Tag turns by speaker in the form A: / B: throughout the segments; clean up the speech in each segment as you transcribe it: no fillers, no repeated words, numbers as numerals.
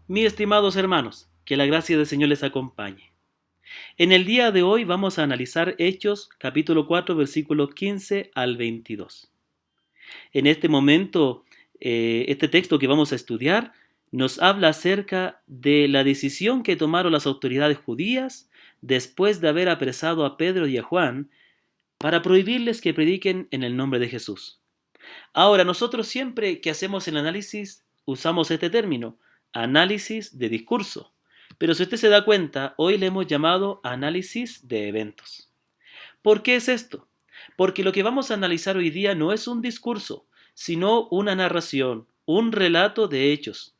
A: Mis estimados hermanos, que la gracia del Señor les acompañe. En el día de hoy vamos a analizar Hechos capítulo 4 versículos 15 al 22. En este momento, este texto que vamos a estudiar nos habla acerca de la decisión que tomaron las autoridades judías después de haber apresado a Pedro y a Juan para prohibirles que prediquen en el nombre de Jesús. Ahora, nosotros siempre que hacemos el análisis usamos este término, análisis de discurso. Pero si usted se da cuenta, hoy le hemos llamado análisis de eventos. ¿Por qué es esto? Porque lo que vamos a analizar hoy día no es un discurso, sino una narración, un relato de hechos,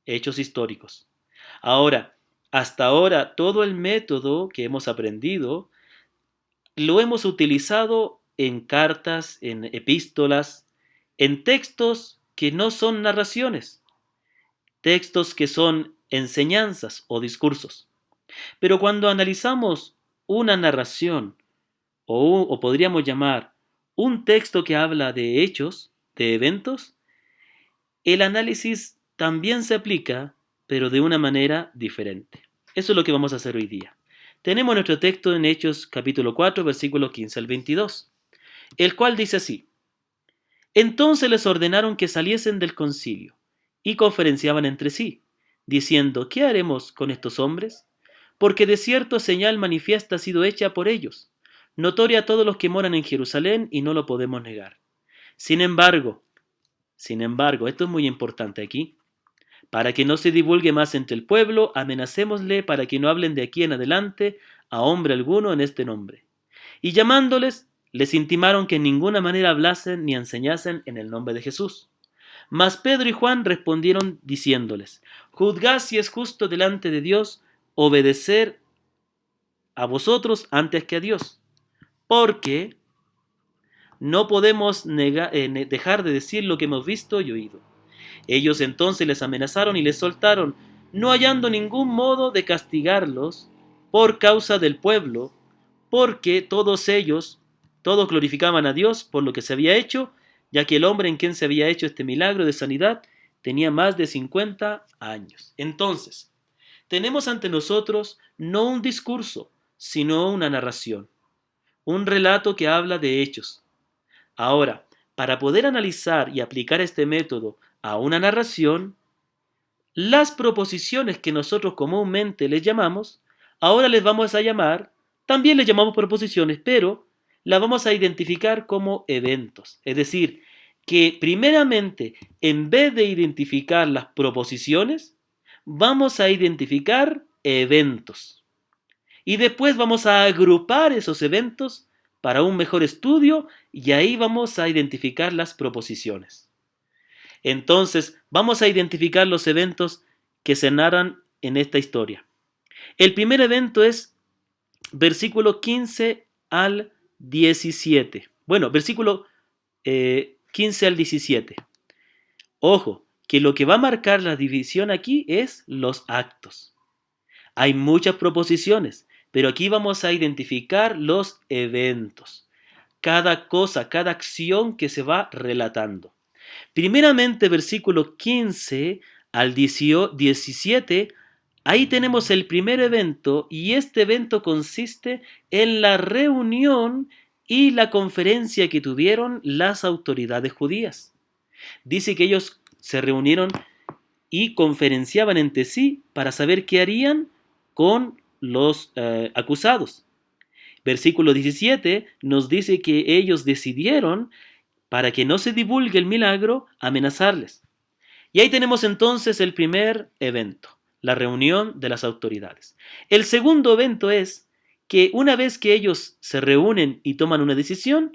A: hechos históricos. Ahora, hasta ahora, todo el método que hemos aprendido lo hemos utilizado en cartas, en epístolas, en textos que no son narraciones, textos que son enseñanzas o discursos. Pero cuando analizamos una narración o podríamos llamar un texto que habla de hechos, de eventos, el análisis también se aplica, pero de una manera diferente. Eso es lo que vamos a hacer hoy día. Tenemos nuestro texto en Hechos capítulo 4, versículo 15 al 22, el cual dice así: Entonces les ordenaron que saliesen del concilio y conferenciaban entre sí, diciendo: ¿Qué haremos con estos hombres? Porque de cierto señal manifiesta ha sido hecha por ellos, notoria a todos los que moran en Jerusalén, y no lo podemos negar. Sin embargo, esto es muy importante aquí, para que no se divulgue más entre el pueblo, amenacémosle para que no hablen de aquí en adelante a hombre alguno en este nombre. Y llamándoles, les intimaron que en ninguna manera hablasen ni enseñasen en el nombre de Jesús. Mas Pedro y Juan respondieron diciéndoles: Juzgad si es justo delante de Dios obedecer a vosotros antes que a Dios, porque no podemos dejar de decir lo que hemos visto y oído. Ellos entonces les amenazaron y les soltaron, no hallando ningún modo de castigarlos por causa del pueblo, porque todos glorificaban a Dios por lo que se había hecho, ya que el hombre en quien se había hecho este milagro de sanidad tenía más de 50 años. Entonces, tenemos ante nosotros no un discurso, sino una narración, un relato que habla de hechos. Ahora, para poder analizar y aplicar este método a una narración, las proposiciones que nosotros comúnmente les llamamos, ahora les vamos a llamar, también les llamamos proposiciones, pero las vamos a identificar como eventos. Es decir, que primeramente, en vez de identificar las proposiciones, vamos a identificar eventos. Y después vamos a agrupar esos eventos para un mejor estudio y ahí vamos a identificar las proposiciones. Entonces, vamos a identificar los eventos que se narran en esta historia. El primer evento es versículo 15 al 17. Bueno, versículo 15 al 17. Ojo, que lo que va a marcar la división aquí es los actos. Hay muchas proposiciones, pero aquí vamos a identificar los eventos. Cada cosa, cada acción que se va relatando. Primeramente, versículo 15 al 17, ahí tenemos el primer evento y este evento consiste en la reunión y la conferencia que tuvieron las autoridades judías. Dice que ellos se reunieron y conferenciaban entre sí para saber qué harían con los acusados. Versículo 17 nos dice que ellos decidieron, para que no se divulgue el milagro, amenazarles. Y ahí tenemos entonces el primer evento, la reunión de las autoridades. El segundo evento es que una vez que ellos se reúnen y toman una decisión,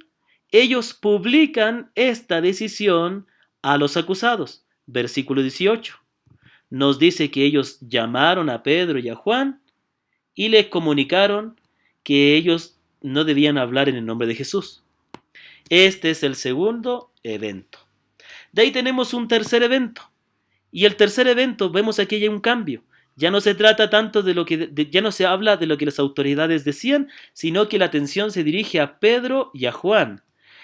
A: ellos publican esta decisión a los acusados. Versículo 18 nos dice que ellos llamaron a Pedro y a Juan y les comunicaron que ellos no debían hablar en el nombre de Jesús. Este es el segundo evento. De ahí tenemos un tercer evento. Y el tercer evento, vemos aquí hay un cambio. Ya no se trata tanto ya no se habla de lo que las autoridades decían, sino que la atención se dirige a Pedro y a Juan.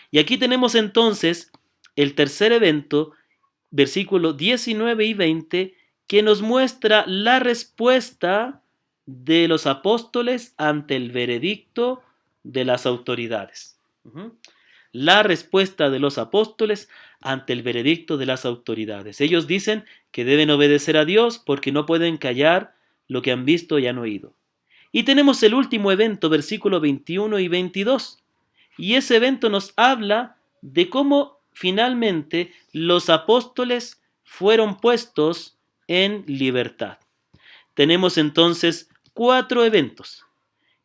A: Y aquí tenemos entonces el tercer evento, versículos 19 y 20, que nos muestra la respuesta de los apóstoles ante el veredicto de las autoridades. La respuesta de los apóstoles ante el veredicto de las autoridades. Ellos dicen que deben obedecer a Dios porque no pueden callar lo que han visto y han oído. Y tenemos el último evento, versículos 21 y 22. Y ese evento nos habla de cómo finalmente los apóstoles fueron puestos en libertad. Tenemos entonces 4 eventos.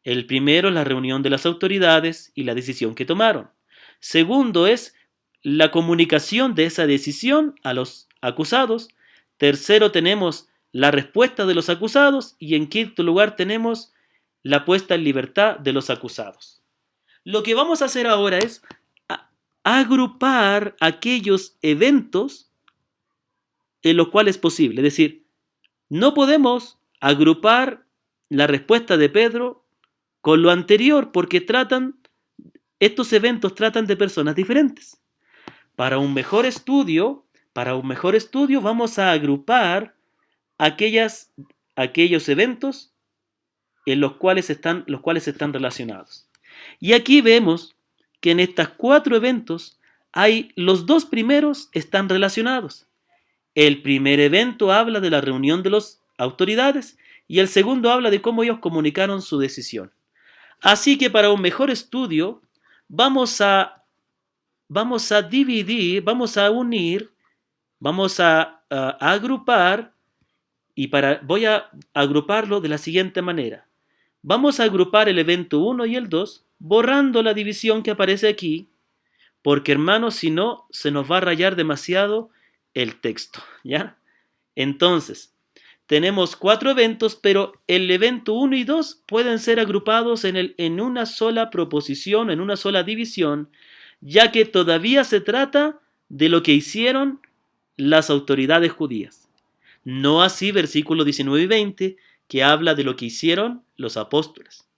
A: El primero es la reunión de las autoridades y la decisión que tomaron. Segundo es la comunicación de esa decisión a los acusados. Tercero tenemos la respuesta de los acusados y en quinto lugar tenemos la puesta en libertad de los acusados. Lo que vamos a hacer ahora es agrupar aquellos eventos en los cuales es posible. Es decir, no podemos agrupar la respuesta de Pedro con lo anterior porque estos eventos tratan de personas diferentes. Para un mejor estudio vamos a agrupar aquellos eventos en los cuales están relacionados. Y aquí vemos que en estos 4 eventos los 2 primeros están relacionados. El primer evento habla de la reunión de las autoridades y el segundo habla de cómo ellos comunicaron su decisión. Así que para un mejor estudio vamos a dividir, vamos a unir, vamos a agrupar voy a agruparlo de la siguiente manera. Vamos a agrupar el evento 1 y el 2 borrando la división que aparece aquí, porque hermanos, si no, se nos va a rayar demasiado el texto, ¿ya? Entonces, tenemos 4 eventos, pero el evento 1 y 2 pueden ser agrupados en una sola proposición, en una sola división, ya que todavía se trata de lo que hicieron las autoridades judías. No así versículos 19 y 20, que habla de lo que hicieron los apóstoles.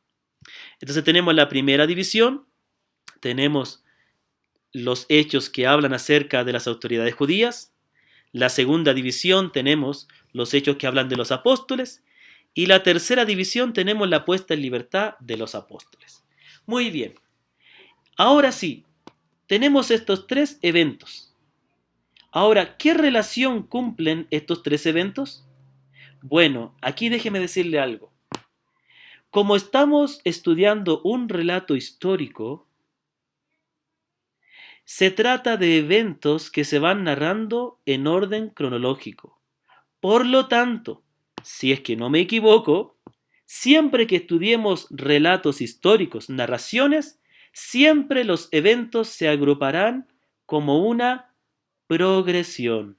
A: Entonces tenemos la primera división, tenemos los hechos que hablan acerca de las autoridades judías. La segunda división tenemos los hechos que hablan de los apóstoles. Y la tercera división tenemos la puesta en libertad de los apóstoles. Muy bien. Ahora sí, tenemos estos 3 eventos. Ahora, ¿qué relación cumplen estos 3 eventos? Bueno, aquí déjeme decirle algo. Como estamos estudiando un relato histórico, se trata de eventos que se van narrando en orden cronológico. Por lo tanto, si es que no me equivoco, siempre que estudiemos relatos históricos, narraciones, siempre los eventos se agruparán como una progresión.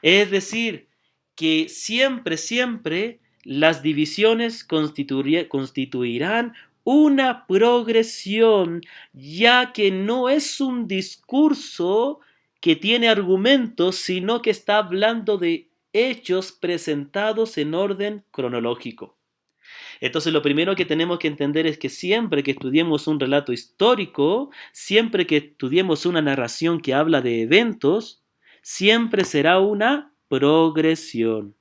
A: Es decir, que siempre las divisiones constituirán una progresión, ya que no es un discurso que tiene argumentos, sino que está hablando de hechos presentados en orden cronológico. Entonces lo primero que tenemos que entender es que siempre que estudiemos un relato histórico, siempre que estudiemos una narración que habla de eventos, siempre será una progresión.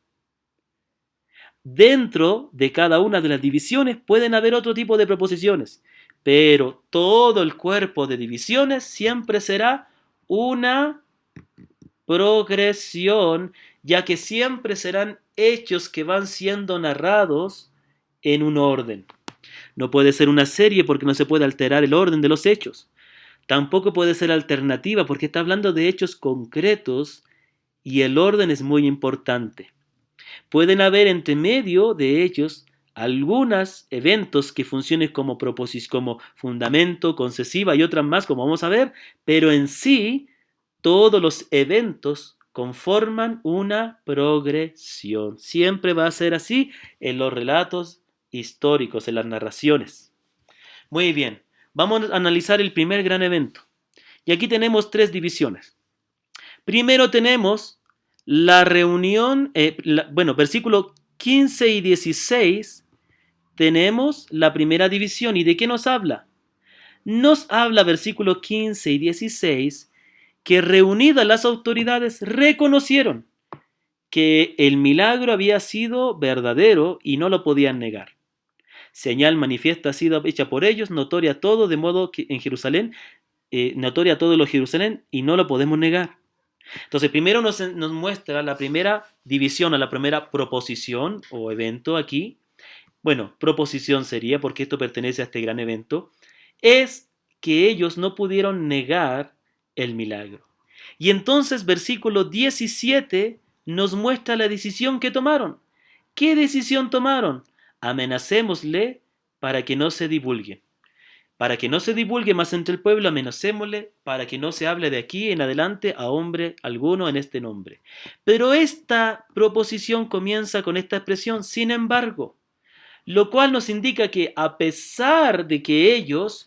A: Dentro de cada una de las divisiones pueden haber otro tipo de proposiciones, pero todo el cuerpo de divisiones siempre será una progresión, ya que siempre serán hechos que van siendo narrados en un orden. No puede ser una serie porque no se puede alterar el orden de los hechos. Tampoco puede ser alternativa porque está hablando de hechos concretos y el orden es muy importante. Pueden haber entre medio de ellos algunos eventos que funcionen como fundamento, concesiva y otras más, como vamos a ver, pero en sí todos los eventos conforman una progresión. Siempre va a ser así en los relatos históricos, en las narraciones. Muy bien, vamos a analizar el primer gran evento. Y aquí tenemos 3 divisiones. Primero tenemos la reunión, versículos 15 y 16, tenemos la primera división. ¿Y de qué nos habla? Nos habla versículos 15 y 16 que reunidas las autoridades reconocieron que el milagro había sido verdadero y no lo podían negar. Señal manifiesta ha sido hecha por ellos, notoria a todo, de modo que en Jerusalén, notoria a todo lo Jerusalén, y no lo podemos negar. Entonces, primero nos muestra la primera división o la primera proposición o evento aquí. Bueno, proposición sería, porque esto pertenece a este gran evento, es que ellos no pudieron negar el milagro. Y entonces, versículo 17 nos muestra la decisión que tomaron. ¿Qué decisión tomaron? Amenacémosle para que no se divulgue. Para que no se divulgue más entre el pueblo, amenacémosle para que no se hable de aquí en adelante a hombre alguno en este nombre. Pero esta proposición comienza con esta expresión, sin embargo, lo cual nos indica que a pesar de que ellos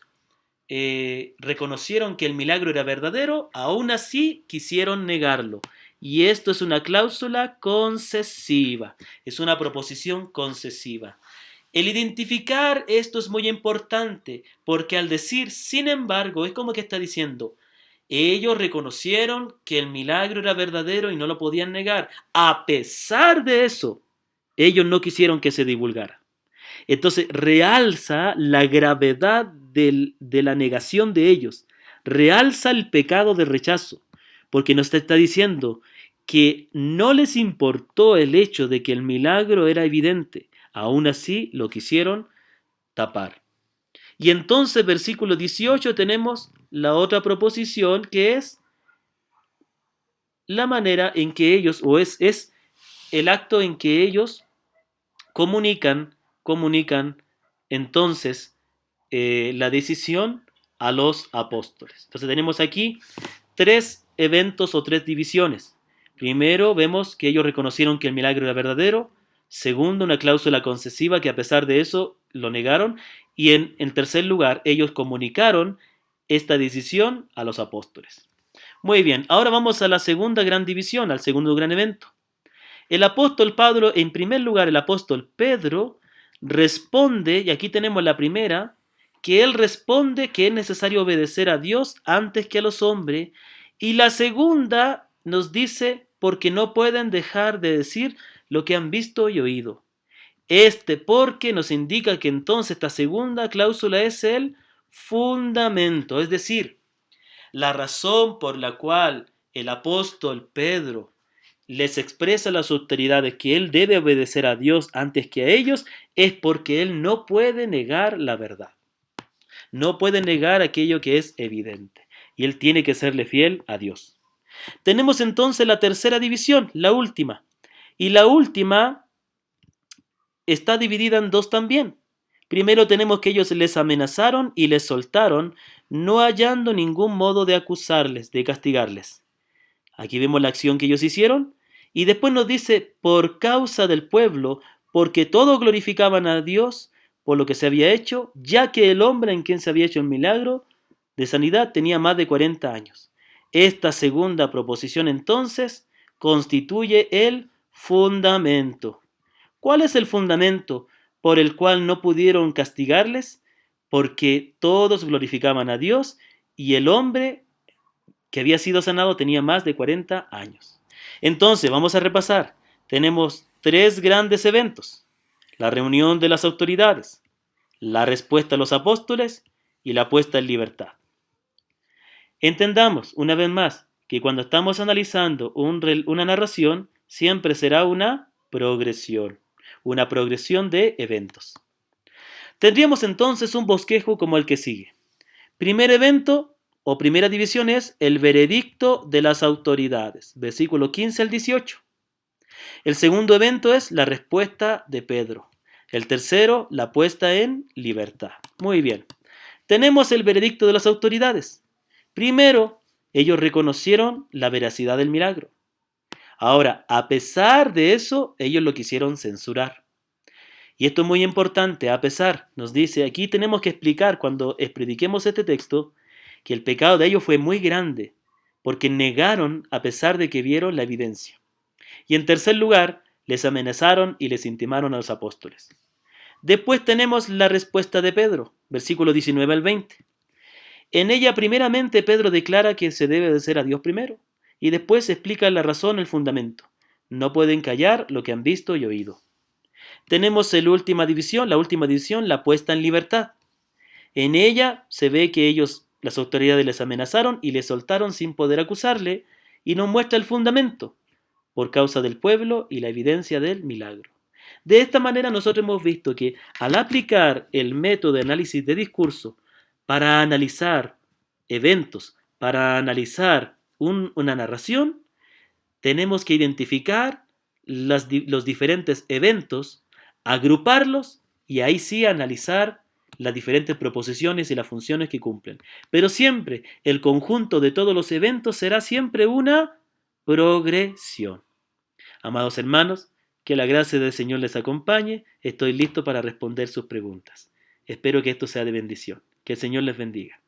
A: reconocieron que el milagro era verdadero, aún así quisieron negarlo. Y esto es una cláusula concesiva, es una proposición concesiva. El identificar esto es muy importante, porque al decir sin embargo, es como que está diciendo, ellos reconocieron que el milagro era verdadero y no lo podían negar. A pesar de eso, ellos no quisieron que se divulgara. Entonces realza la gravedad de la negación de ellos, realza el pecado de rechazo, porque nos está diciendo que no les importó el hecho de que el milagro era evidente, aún así lo quisieron tapar. Y entonces, versículo 18, tenemos la otra proposición que es la manera en que ellos, o es el acto en que ellos comunican entonces la decisión a los apóstoles. Entonces tenemos aquí tres eventos o tres divisiones. Primero vemos que ellos reconocieron que el milagro era verdadero. Segundo, una cláusula concesiva que a pesar de eso lo negaron. Y en tercer lugar, ellos comunicaron esta decisión a los apóstoles. Muy bien, ahora vamos a la segunda gran división, al segundo gran evento. El apóstol Pablo, en primer lugar, el apóstol Pedro responde, y aquí tenemos la primera, que él responde que es necesario obedecer a Dios antes que a los hombres, y la segunda nos dice porque no pueden dejar de decir lo que han visto y oído. Este porque nos indica que entonces esta segunda cláusula es el fundamento, es decir, la razón por la cual el apóstol Pedro les expresa a las autoridades que él debe obedecer a Dios antes que a ellos es porque él no puede negar la verdad. No puede negar aquello que es evidente. Y él tiene que serle fiel a Dios. Tenemos entonces la tercera división, la última. Y la última está dividida en dos también. Primero tenemos que ellos les amenazaron y les soltaron, no hallando ningún modo de acusarles, de castigarles. Aquí vemos la acción que ellos hicieron. Y después nos dice, por causa del pueblo, porque todos glorificaban a Dios por lo que se había hecho, ya que el hombre en quien se había hecho el milagro de sanidad tenía más de 40 años. Esta segunda proposición entonces constituye el fundamento. ¿Cuál es el fundamento por el cual no pudieron castigarles? Porque todos glorificaban a Dios y el hombre que había sido sanado tenía más de 40 años. Entonces, vamos a repasar. Tenemos tres grandes eventos. La reunión de las autoridades, la respuesta a los apóstoles y la puesta en libertad. Entendamos, una vez más, que cuando estamos analizando una narración, siempre será una progresión de eventos. Tendríamos entonces un bosquejo como el que sigue. Primer evento o primera división es el veredicto de las autoridades, versículo 15 al 18. El segundo evento es la respuesta de Pedro. El tercero, la puesta en libertad. Muy bien. Tenemos el veredicto de las autoridades. Primero, ellos reconocieron la veracidad del milagro. Ahora, a pesar de eso, ellos lo quisieron censurar. Y esto es muy importante, a pesar, nos dice, aquí tenemos que explicar cuando prediquemos este texto, que el pecado de ellos fue muy grande, porque negaron a pesar de que vieron la evidencia. Y en tercer lugar, les amenazaron y les intimaron a los apóstoles. Después tenemos la respuesta de Pedro, versículo 19 al 20. En ella primeramente Pedro declara que se debe obedecer a Dios primero, y después explica la razón, el fundamento. No pueden callar lo que han visto y oído. Tenemos la última división, la puesta en libertad. En ella se ve que las autoridades les amenazaron y les soltaron sin poder acusarle, y nos muestra el fundamento, por causa del pueblo y la evidencia del milagro. De esta manera nosotros hemos visto que al aplicar el método de análisis de discurso para analizar eventos, para analizar una narración, tenemos que identificar los diferentes eventos, agruparlos y ahí sí analizar las diferentes proposiciones y las funciones que cumplen. Pero siempre el conjunto de todos los eventos será siempre una progresión. Amados hermanos, que la gracia del Señor les acompañe. Estoy listo para responder sus preguntas. Espero que esto sea de bendición. Que el Señor les bendiga.